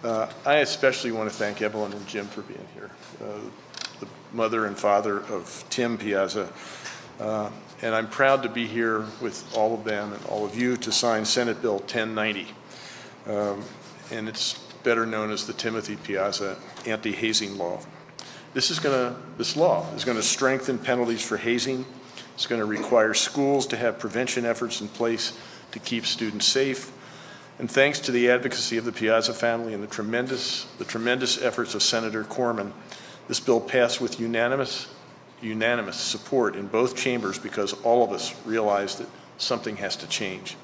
I especially want to thank Evelyn and Jim for being here, the mother and father of Tim Piazza. And I'm proud to be here with all of them and all of you to sign Senate Bill 1090. And it's better known as the Timothy Piazza Anti Hazing Law. This law is going to strengthen penalties for hazing. It's going to require schools to have prevention efforts in place to keep students safe. And thanks to the advocacy of the Piazza family and the tremendous efforts of Senator Corman, this bill passed with unanimous support in both chambers because all of us realized that something has to change.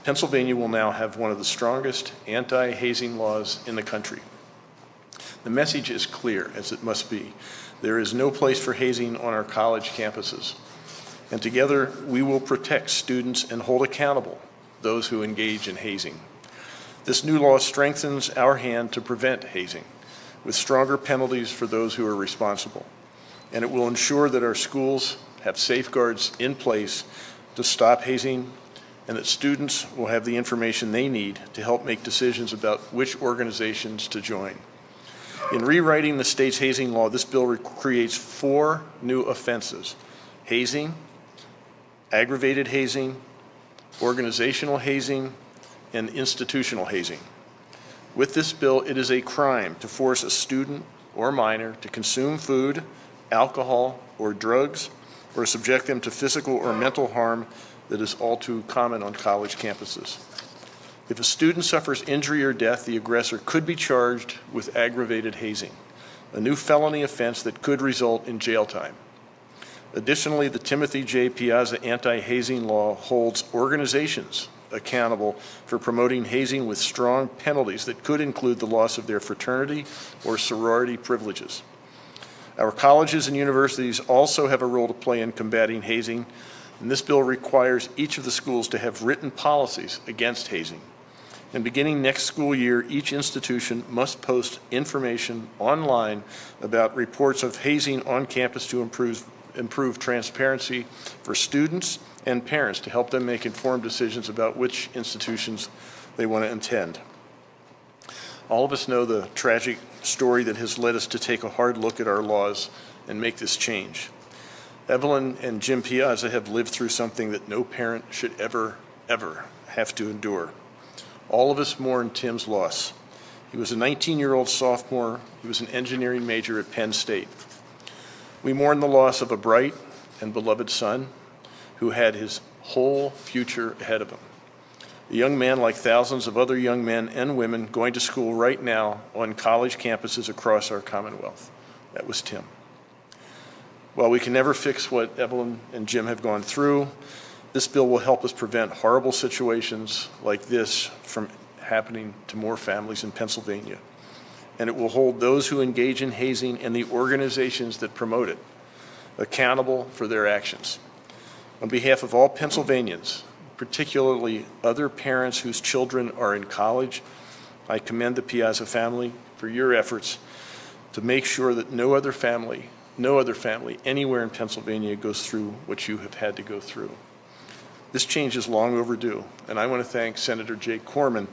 Pennsylvania will now have one of the strongest anti-hazing laws in the country. The message is clear, as it must be. There is no place for hazing on our college campuses. And together, we will protect students and hold accountable those who engage in hazing. This new law strengthens our hand to prevent hazing, with stronger penalties for those who are responsible. And it will ensure that our schools have safeguards in place to stop hazing, and that students will have the information they need to help make decisions about which organizations to join. In rewriting the state's hazing law, this bill creates 4 new offenses: hazing, aggravated hazing, organizational hazing, and institutional hazing. With this bill, it is a crime to force a student or minor to consume food, alcohol, or drugs, or subject them to physical or mental harm that is all too common on college campuses. If a student suffers injury or death, the aggressor could be charged with aggravated hazing, a new felony offense that could result in jail time. Additionally, the Timothy J. Piazza Anti-Hazing Law holds organizations accountable for promoting hazing with strong penalties that could include the loss of their fraternity or sorority privileges. Our colleges and universities also have a role to play in combating hazing, and this bill requires each of the schools to have written policies against hazing. And beginning next school year, each institution must post information online about reports of hazing on campus to improve transparency for students and parents to help them make informed decisions about which institutions they want to attend. All of us know the tragic story that has led us to take a hard look at our laws and make this change. Evelyn and Jim Piazza have lived through something that no parent should ever have to endure. All of us mourn Tim's loss. He was a 19-year-old sophomore. He was an engineering major at Penn State. We mourn the loss of a bright and beloved son who had his whole future ahead of him. A young man like thousands of other young men and women going to school right now on college campuses across our Commonwealth. That was Tim. While we can never fix what Evelyn and Jim have gone through, this bill will help us prevent horrible situations like this from happening to more families in Pennsylvania. And it will hold those who engage in hazing and the organizations that promote it accountable for their actions. On behalf of all Pennsylvanians, particularly other parents whose children are in college, I commend the Piazza family for your efforts to make sure that no other family anywhere in Pennsylvania goes through what you have had to go through. This change is long overdue, and I want to thank Senator Jake Corman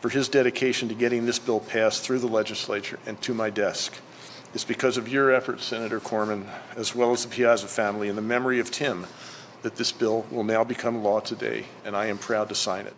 for his dedication to getting this bill passed through the legislature and to my desk. It's because of your efforts, Senator Corman, as well as the Piazza family, and the memory of Tim, that this bill will now become law today, and I am proud to sign it.